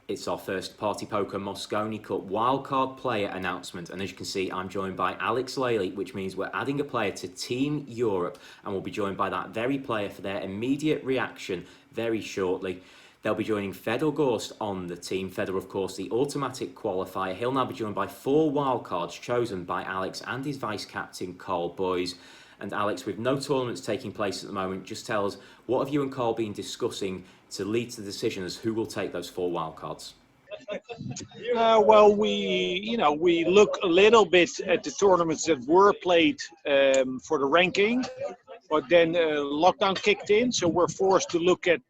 It's our first Party Poker Mosconi Cup wildcard player announcement, and as you can see, I'm joined by Alex Lely, which means we're adding a player to Team Europe, and we'll be joined by that very player for their immediate reaction very shortly. They'll be joining Fedor Gorst on the team. Fedor, of course, the automatic qualifier. He'll now be joined by 4 wildcards chosen by Alex and his vice-captain, Carl Boys. And Alex, with no tournaments taking place at the moment, just tell us, what have you and Carl been discussing to lead to the decision as who will take those 4 wildcards? Well, we look a little bit at the tournaments that were played for the ranking, but then lockdown kicked in, so we're forced to look at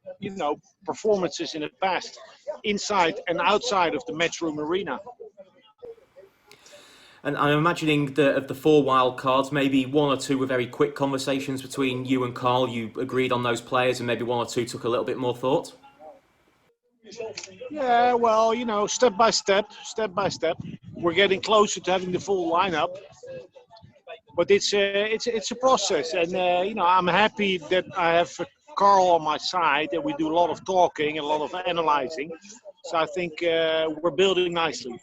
performances in the past, inside and outside of the matchroom arena. And I'm imagining that of the 4 wild cards, maybe 1 or 2 were very quick conversations between you and Carl. You agreed on those players, and maybe 1 or 2 took a little bit more thought. Yeah, well, step by step. We're getting closer to having the full lineup, but it's a process, and I'm happy that I have Carl on my side, and we do a lot of talking and a lot of analyzing. So I think we're building nicely.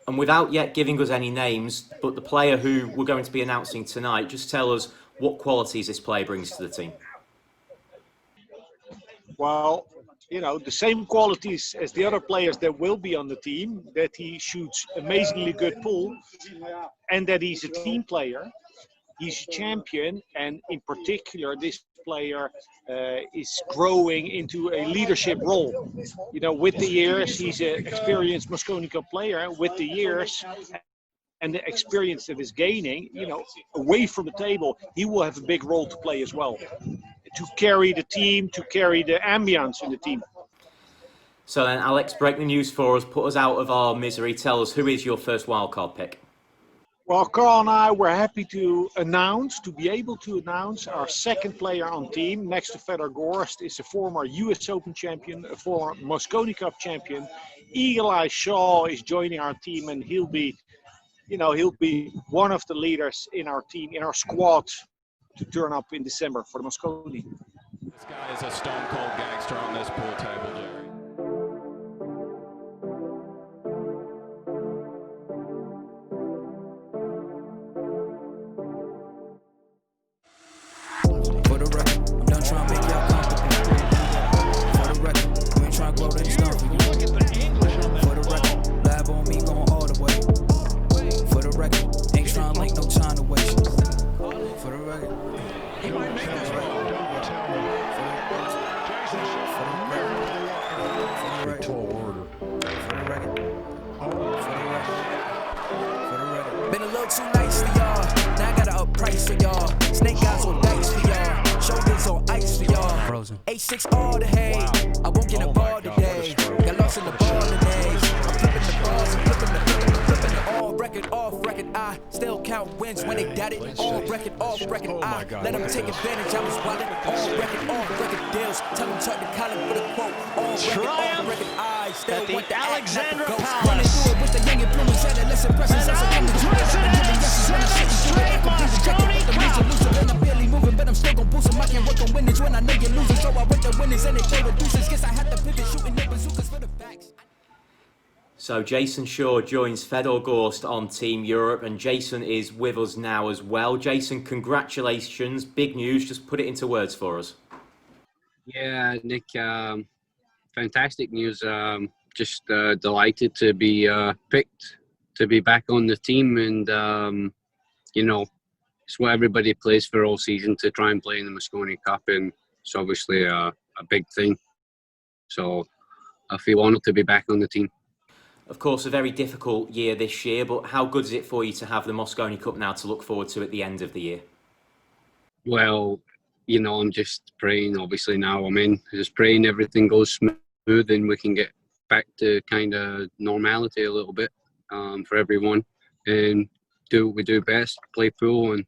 And without yet giving us any names, but the player who we're going to be announcing tonight, just tell us what qualities this player brings to the team. Well, the same qualities as the other players that will be on the team, that he shoots amazingly good pool, and that he's a team player. He's a champion, and in particular, this player is growing into a leadership role. With the years, he's an experienced Mosconi Cup player. With the years and the experience that he's gaining, away from the table, he will have a big role to play as well, to carry the team, to carry the ambience in the team. So then, Alex, break the news for us. Put us out of our misery. Tell us, who is your first wildcard pick? Well, Carl and I were happy to be able to announce our second player on team. Next to Fedor Gorst is a former US Open champion, a former Mosconi Cup champion. Eagle Eye Shaw is joining our team, and he'll be one of the leaders in our team, in our squad, to turn up in December for the Mosconi. This guy is a stone cold gangster on this pool table, Jerry. Been a little too nice for y'all. Now I gotta up price for y'all. Snake eyes on dice for y'all. Shoulders on ice for y'all. Frozen. H6 all the hay. I won't get a ball today. Got lost in the ball today. I'm flipping the balls, I'm flipping it all record, off record. I still count wins when they doubt it. All record, off record. I let them take advantage. I was wildin'. All record, off record deals. Tell them talk to Colin for the quote. All record, off record. I still want the Alexandra Palace. And So Jason Shaw joins Fedor Gorst on Team Europe, and Jason is with us now as well. Jason, congratulations, big news. Just put it into words for us. Yeah, Nick, fantastic news. Just delighted to be picked to be back on the team, and it's what everybody plays for all season, to try and play in the Mosconi Cup, and it's obviously a big thing. So I feel honoured to be back on the team. Of course, a very difficult year this year, but how good is it for you to have the Mosconi Cup now to look forward to at the end of the year? Well, I'm just praying, obviously now I'm in, just praying everything goes smooth and we can get back to kind of normality a little bit for everyone, and do what we do best, play pool and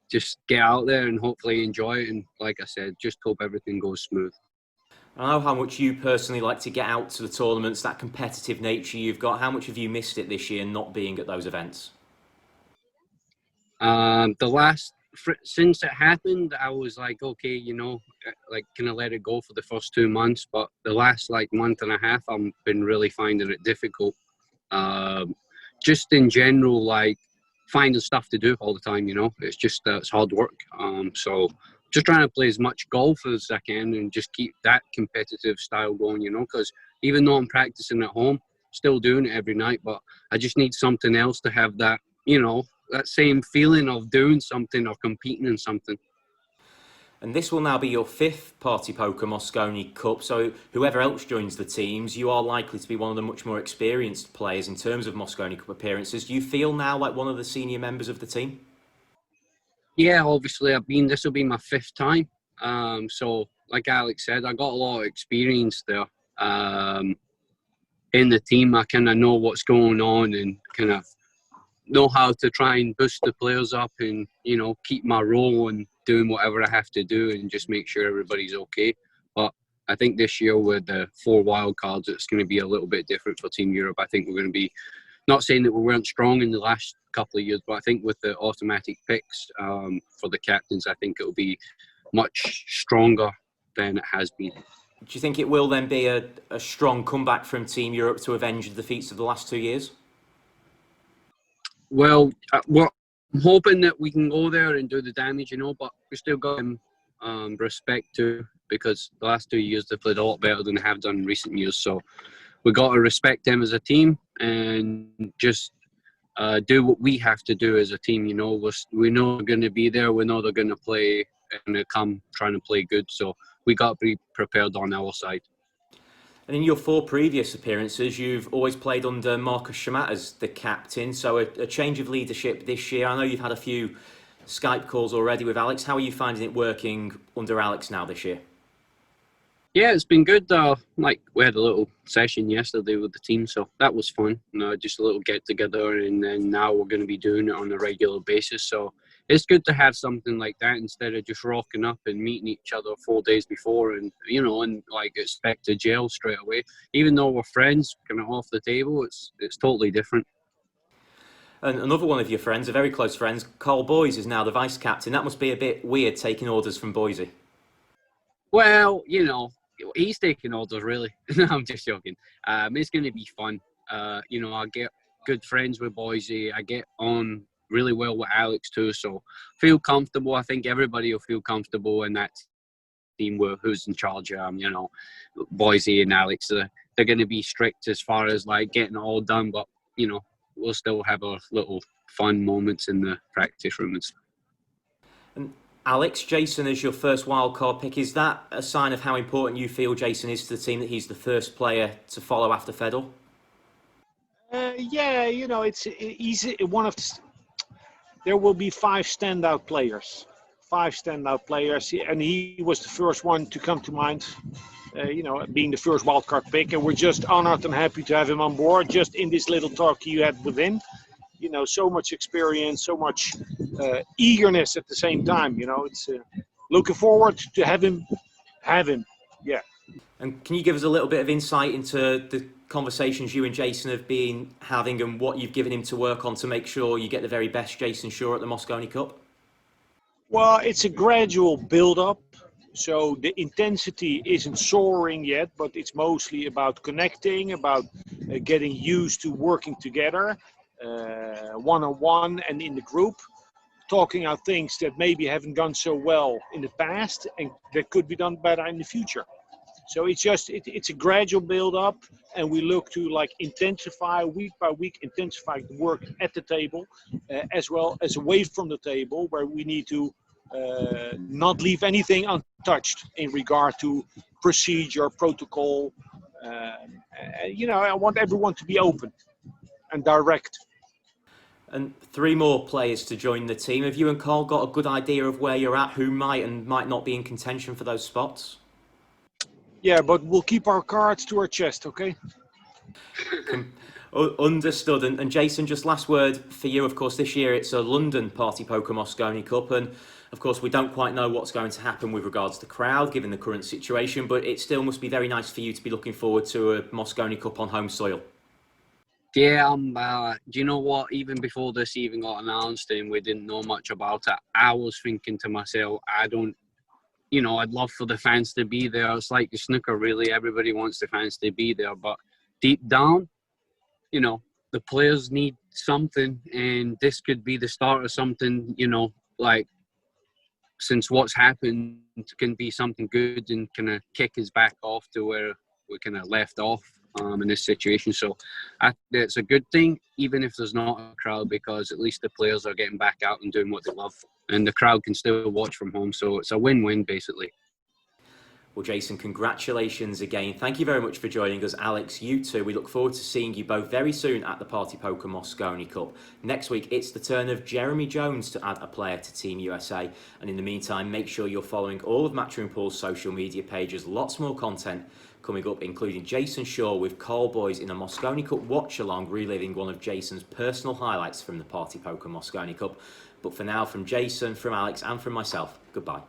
just get out there and hopefully enjoy it. And like I said, just hope everything goes smooth. I know how much you personally like to get out to the tournaments, that competitive nature you've got. How much have you missed it this year not being at those events? The last since it happened, I was like, okay, like kind of let it go for the first 2 months. But the last like month and a half, I've been really finding it difficult. Just in general, like finding stuff to do all the time. It's just it's hard work. So just trying to play as much golf as I can and just keep that competitive style going. Because even though I'm practicing at home, still doing it every night, but I just need something else to have that, that same feeling of doing something or competing in something. And this will now be your 5th Party Poker Mosconi Cup, so whoever else joins the teams, you are likely to be one of the much more experienced players in terms of Mosconi Cup appearances. Do you feel now like one of the senior members of the team? Yeah, obviously this will be my 5th time. So like Alex said, I got a lot of experience there. In the team, I kind of know what's going on and kind of know how to try and boost the players up and, keep my role and doing whatever I have to do and just make sure everybody's okay. But I think this year with the 4 wild cards, it's going to be a little bit different for Team Europe. I think we're going to be, not saying that we weren't strong in the last couple of years, but I think with the automatic picks for the captains, I think it'll be much stronger than it has been. Do you think it will then be a strong comeback from Team Europe to avenge the defeats of the last 2 years? Well, I'm hoping that we can go there and do the damage, but we still got respect too, because the last 2 years they've played a lot better than they have done in recent years. So we got to respect them as a team and just do what we have to do as a team. We know they're going to be there. We know they're going to play and they come trying to play good. So we got to be prepared on our side. And in your 4 previous appearances, you've always played under Marcus Shamat as the captain. So a change of leadership this year. I know you've had a few Skype calls already with Alex. How are you finding it working under Alex now this year? Yeah, it's been good. Like we had a little session yesterday with the team, so that was fun. Just a little get together, and then now we're going to be doing it on a regular basis. So it's good to have something like that instead of just rocking up and meeting each other 4 days before and, and like expect to jail straight away. Even though we're friends, kind of off the table, it's totally different. And another one of your friends, a very close friend, Carl Boyes, is now the vice captain. That must be a bit weird taking orders from Boise. Well, he's taking orders really. No, I'm just joking. It's going to be fun. I get good friends with Boise. I get on really well with Alex too, so feel comfortable. I think everybody will feel comfortable in that team who's in charge. Boise and Alex, they're going to be strict as far as like getting it all done, but we'll still have our little fun moments in the practice room and stuff. And Alex, Jason is your first wildcard pick. Is that a sign of how important you feel Jason is to the team, that he's the first player to follow after Fedel? Yeah, it's easy. There will be 5 standout players. 5 standout players, and he was the first one to come to mind, being the first wildcard pick, and we're just honored and happy to have him on board. Just in this little talk you had with him, so much experience, so much eagerness at the same time. It's looking forward to have him. Yeah. And can you give us a little bit of insight into the conversations you and Jason have been having and what you've given him to work on to make sure you get the very best Jason Shaw at the Mosconi Cup? Well, it's a gradual build-up. So the intensity isn't soaring yet, but it's mostly about connecting, about getting used to working together, one-on-one and in the group, talking out things that maybe haven't gone so well in the past and that could be done better in the future. So it's a gradual build-up, and we look to intensify week by week, intensify the work at the table, as well as away from the table, where we need to not leave anything untouched in regard to procedure, protocol. I want everyone to be open and direct. And 3 more players to join the team. Have you and Carl got a good idea of where you're at, who might and might not be in contention for those spots? Yeah, but we'll keep our cards to our chest, okay? Understood. And Jason, just last word for you. Of course, this year it's a London Party Poker Mosconi Cup, and of course we don't quite know what's going to happen with regards to the crowd given the current situation, but it still must be very nice for you to be looking forward to a Mosconi Cup on home soil. Yeah, do you know what? Even before this even got announced and we didn't know much about it, I was thinking to myself, I'd love for the fans to be there. It's like the snooker, really. Everybody wants the fans to be there. But deep down, the players need something. And this could be the start of something, like, since what's happened can be something good and kind of kick us back off to where we kind of left off in this situation. So it's a good thing, even if there's not a crowd, because at least the players are getting back out and doing what they love. And the crowd can still watch from home. So it's a win-win, basically. Well, Jason, congratulations again. Thank you very much for joining us. Alex, you too. We look forward to seeing you both very soon at the Party Poker Mosconi Cup. Next week, it's the turn of Jeremy Jones to add a player to Team USA. And in the meantime, make sure you're following all of Matchroom Pool's social media pages. Lots more content coming up, including Jason Shaw with Call Boys in a Mosconi Cup watch-along, reliving one of Jason's personal highlights from the Party Poker Mosconi Cup. But for now, from Jason, from Alex, and from myself, goodbye.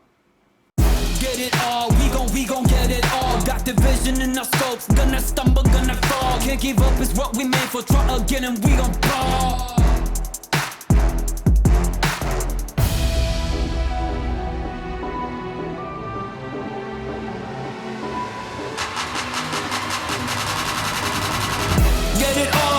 Get it all, we gon' get it all. Got the vision in our scopes, gonna stumble, gonna fall. Can't give up is what we made for, try again and we gon' ball. Get it all.